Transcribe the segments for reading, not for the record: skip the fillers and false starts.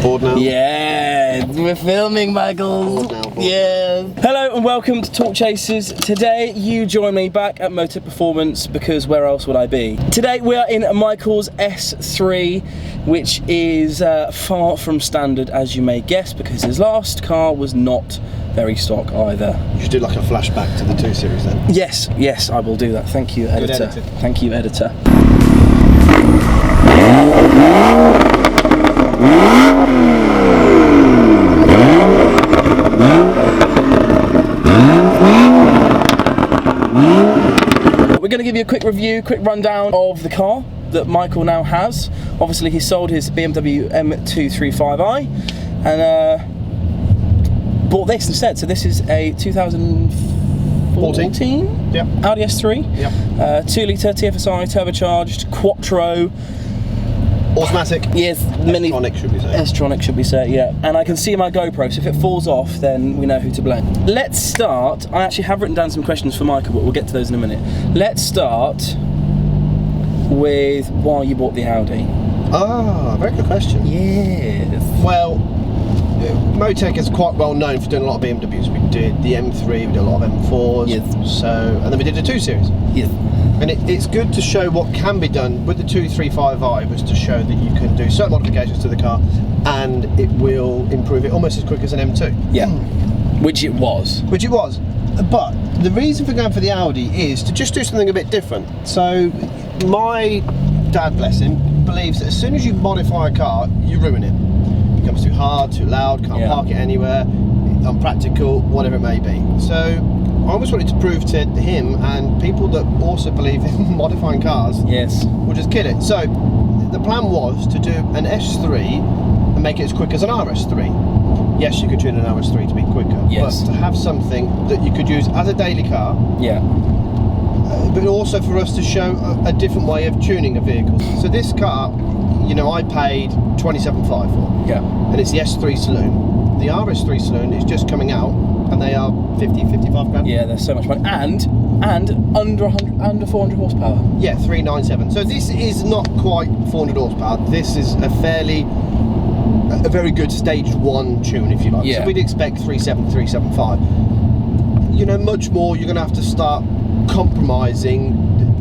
Bored now? Yeah, we're filming, Michael. Yeah. Hello and welcome to Talk Chasers. Today you join me back at Motech Performance because where else would I be? Today we are in Michael's S3, which is far from standard, as you may guess, because his last car was not very stock either. You should do like a flashback to the 2 Series then. Yes, I will do that. Thank you, editor. Thank you, editor. We're going to give you a quick review, quick rundown of the car that Michael now has. Obviously he sold his BMW M235i and bought this instead. So this is a 2014 Yep. Audi S3, Yep. 2 litre TFSI, turbocharged, quattro. Automatic. Yes, S-tronic should we say. S-tronic should be said, yeah. And I can see my GoPro, so if it falls off, then we know who to blame. Let's start. I actually have written down some questions for Michael, but we'll get to those in a minute. Let's start with why you bought the Audi. Ah, very good question. Yes. Well, Motech is quite well known for doing a lot of BMWs. We did the M3, we did a lot of M4s. Yes. So, and then we did the 2 Series. Yes. And it's good to show what can be done with the 235i, was to show that you can do certain modifications to the car and it will improve it almost as quick as an M2. Yeah. Which it was. Which it was. But the reason for going for the Audi is to just do something a bit different. So my dad, bless him, believes that as soon as you modify a car, you ruin it. It becomes too hard, too loud, can't park it anywhere, unpractical, whatever it may be. So I always wanted to prove to him and people that also believe in modifying cars, Yes. will just kill it. So the plan was to do an S3 and make it as quick as an RS3. Yes, you could tune an RS3 to be quicker, Yes. but to have something that you could use as a daily car, Yeah. but also for us to show a different way of tuning a vehicle. So this car, you know, I paid $27,500 for, Yeah. and it's the S3 Saloon. The RS3 Saloon is just coming out, and they are 55 grand. Yeah, there's so much money. And under 400 horsepower. Yeah, 397. So this is not quite 400 horsepower. This is a very good stage 1 tune, if you like. Yeah. So we'd expect 370, 375. You know, much more, you're going to have to start compromising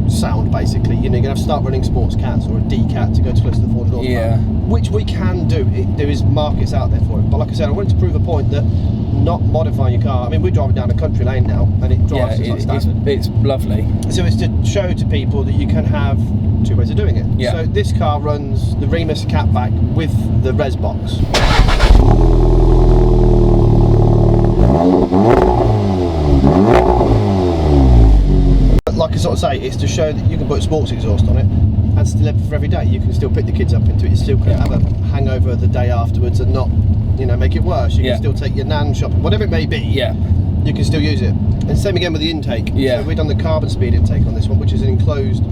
sound, basically. You know, you're going to have to start running sports cats or a D-cat to go to close to the 400 horsepower. Yeah. Which we can do. There is markets out there for it. But like I said, I wanted to prove a point that not modifying your car. I mean, we're driving down a country lane now, and it drives just like standard. It's lovely. So it's to show to people that you can have 2 ways of doing it. Yeah. So this car runs the Remus catback with the res box. But like I sort of say, it's to show that you can put sports exhaust on it and still have it for every day. You can still pick the kids up into it. You still can have a hangover the day afterwards and not, you know, make it worse. You can still take your nan shopping, whatever it may be. Yeah. You can still use it. And same again with the intake. Yeah. So we've done the carbon speed intake on this one, which is an enclosed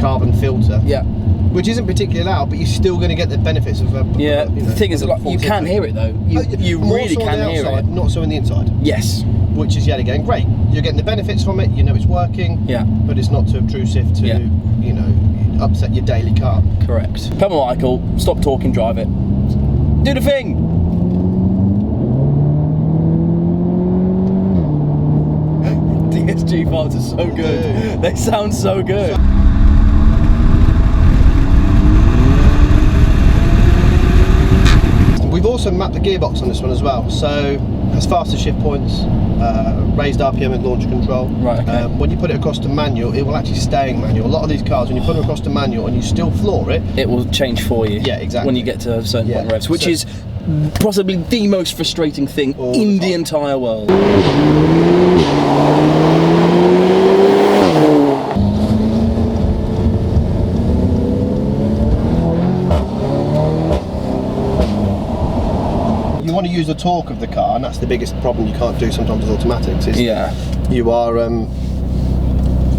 carbon filter. Yeah. Which isn't particularly loud, but you're still going to get the benefits of Yeah. The thing is, like, you can hear it though. You really can hear it. Not so in the inside. Yes. Which is yet again great. You're getting the benefits from it. You know it's working. Yeah. But it's not too obtrusive to, you know, upset your daily car. Correct. Come on, Michael. Stop talking. Drive it. Do the thing. DSG files are so good. They sound so good. We've also mapped the gearbox on this one as well, so has faster shift points, raised RPM and launch control. Right, okay. When you put it across to manual, it will actually stay in manual. A lot of these cars, when you put them across to manual and you still floor it, it will change for you. Yeah, exactly. When you get to a certain point in revs, which is possibly the most frustrating thing in the entire world. you want to use the torque of the car, and that's the biggest problem you can't do sometimes with automatics. Is you are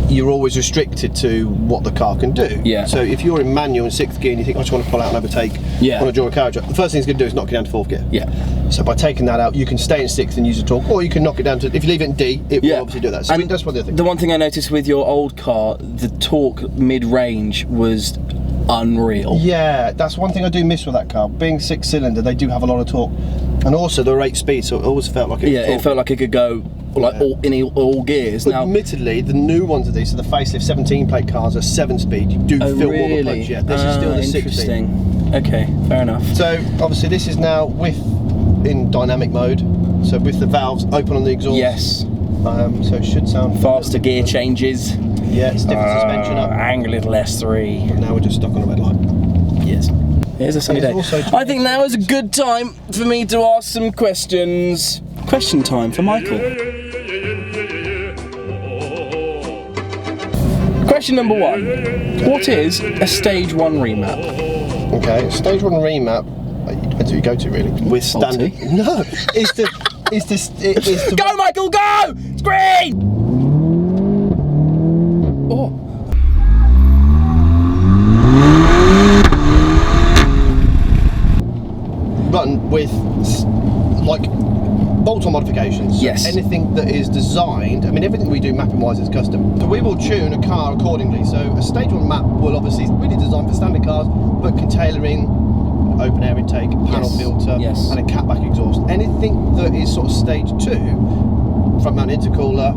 you're always restricted to what the car can do. Yeah. So if you're in manual in 6th gear and you think, I just want to pull out and overtake, I want to draw a carriage up, the first thing it's going to do is knock you down to 4th gear. Yeah. So by taking that out, you can stay in 6th and use the torque, or you can knock it down to, if you leave it in D, it will obviously do that. So and that's one of the things. The one thing I noticed with your old car, the torque mid-range was unreal. Yeah, that's one thing I do miss with that car. Being 6-cylinder, they do have a lot of torque, and also they're 8 speed, so it always felt like it felt like it could go like all gears. But now, admittedly, the new ones of these, so the facelift 17 plate cars are 7 speed. You do feel more of a punch. Yeah, this is still the 6 speed. Interesting. Okay, fair enough. So obviously this is now in dynamic mode. So with the valves open on the exhaust. Yes. So it should sound faster gear changes. Yeah, it's different suspension up. Angry little S3. But now we're just stuck on a red light. Yes. Here's a sunny day. I think now is a good time for me to ask some questions. Question time for Michael. Question number 1. Okay. What is a stage 1 remap? Okay, stage 1 remap. Depends who you go to, really. With standard. No, it's the. Go, Michael, go! It's green! Oh. Run with like bolt-on modifications. Yes. So anything that is designed. I mean, everything we do mapping-wise is custom. So we will tune a car accordingly. So a stage 1 map will obviously really designed for standard cars, but can tailor in open air intake, panel filter, and a catback exhaust. Anything that is sort of stage 2, front mount intercooler,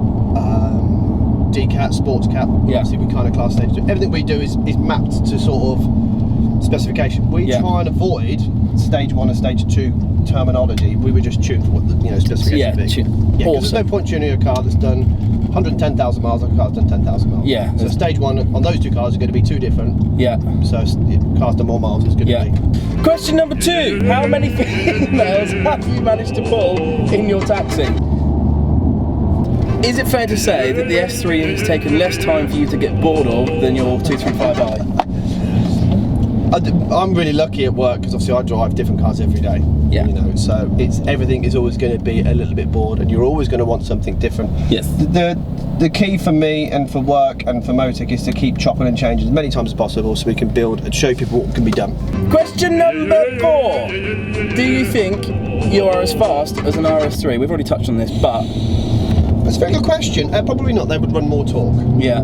decat, sports cap, obviously we kind of class stage 2. Everything we do is mapped to sort of specification. We try and avoid stage 1 and stage 2 terminology. We were just tuned for what the specification would be. Awesome. There's no point tuning a car that's done 110,000 miles like a car that's done 10,000 miles. Yeah. So stage 1 on those 2 cars are going to be 2 different. Yeah. So cars done more miles, it's going to be. Question number 2. How many females have you managed to pull in your taxi? Is it fair to say that the S3 has taken less time for you to get bored of than your 235i? I'm really lucky at work because obviously I drive different cars every day. Yeah. You know, so everything is always going to be a little bit bored, and you're always going to want something different. Yes. The key for me and for work and for Motech is to keep chopping and changing as many times as possible so we can build and show people what can be done. Question number 4. Do you think you are as fast as an RS3? We've already touched on this, but that's a very good question. Probably not. They would run more torque. Yeah.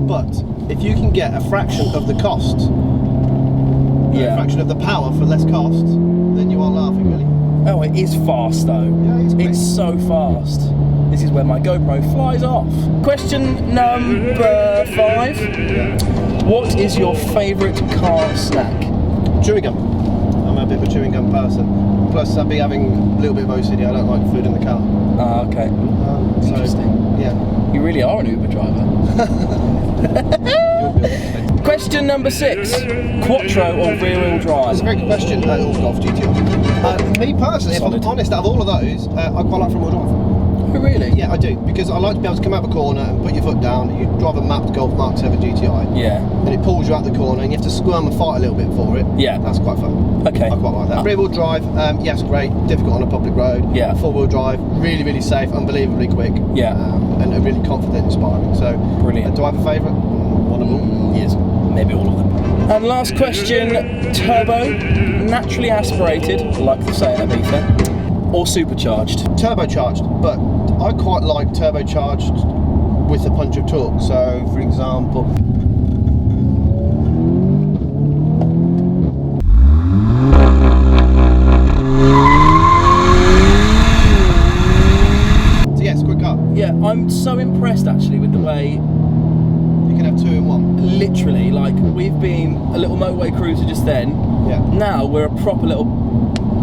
But if you can get a fraction of the cost, a fraction of the power for less cost, then you are laughing, really. Oh, it is fast though. Yeah, it's so fast. This is where my GoPro flies off. Question number 5. What is your favourite car snack? Chewing gum. I'm a bit of a chewing gum person. Plus, I'll be having a little bit of OCD. I don't like food in the car. Ah, okay. Interesting. Yeah. You really are an Uber driver. Question number 6. Quattro or rear-wheel drive? That's a very good question. Golf GTI. Me personally, if I'm honest, out of all of those, I quite like front-wheel drive. Oh, really? Yeah, I do, because I like to be able to come out of a corner and put your foot down. You drive a mapped Golf Mark 7 GTI. Yeah. And it pulls you out the corner and you have to squirm and fight a little bit for it. Yeah. That's quite fun. Okay. I quite like that. Rear-wheel drive, yes, great. Difficult on a public road. Yeah. Four-wheel drive, really, really safe, unbelievably quick. Yeah. And really confident, inspiring. So, brilliant. Do I have a favourite? One of them? Yes. Maybe all of them. And last question, turbo, naturally aspirated, like the say in Ibiza, or supercharged? Turbocharged, but I quite like turbocharged with a punch of torque. So, for example, so yes, quick car. Yeah, I'm so impressed actually with the way you can have 2 in 1. Literally, like we've been a little motorway cruiser just then. Yeah. Now we're a proper little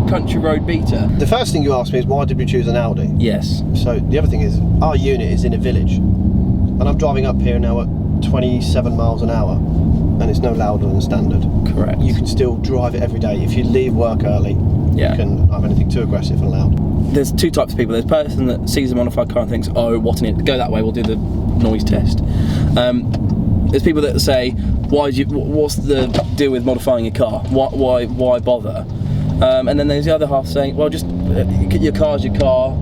country road beater. The first thing you asked me is why did we choose an Audi? Yes. So the other thing is our unit is in a village, and I'm driving up here now at 27 miles an hour, and it's no louder than standard. Correct. You can still drive it every day. If you leave work early, you can have anything too aggressive and loud. There's 2 types of people. There's a person that sees a modified car and thinks, oh, what in it? Go that way. We'll do the noise test. There's people that say, what's the deal with modifying your car? Why bother? And then there's the other half saying, well, just your car's your car.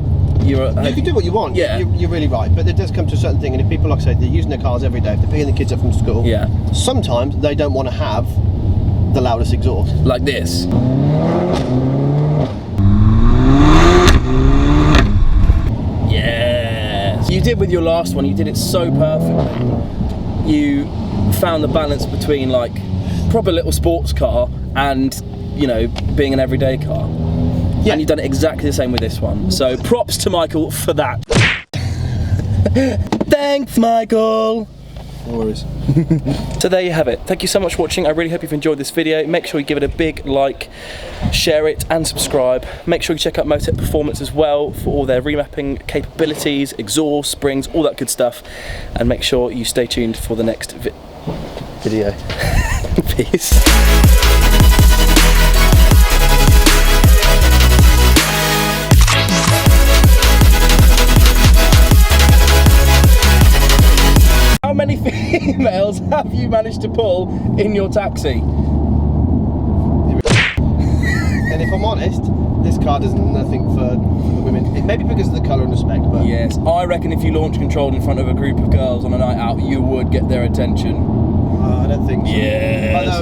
You can do what you want. Yeah, you're really right. But it does come to a certain thing, and if people, like I say, they're using their cars every day, if they're picking the kids up from school, sometimes they don't want to have the loudest exhaust. Like this. Yes. You did with your last one. You did it so perfectly. You found the balance between like proper little sports car and, you know, being an everyday car. Yeah. And you've done it exactly the same with this one. So props to Michael for that. Thanks, Michael. No worries. So there you have it. Thank you so much for watching. I really hope you've enjoyed this video. Make sure you give it a big like, share it and subscribe. Make sure you check out Motech Performance as well for all their remapping capabilities, exhaust, springs, all that good stuff. And make sure you stay tuned for the next video. Peace. How many females have you managed to pull in your taxi? And if I'm honest, this car does nothing for the women. Maybe because of the colour and the spec, but... Yes, I reckon if you launch control in front of a group of girls on a night out, you would get their attention. I don't think so. Yes.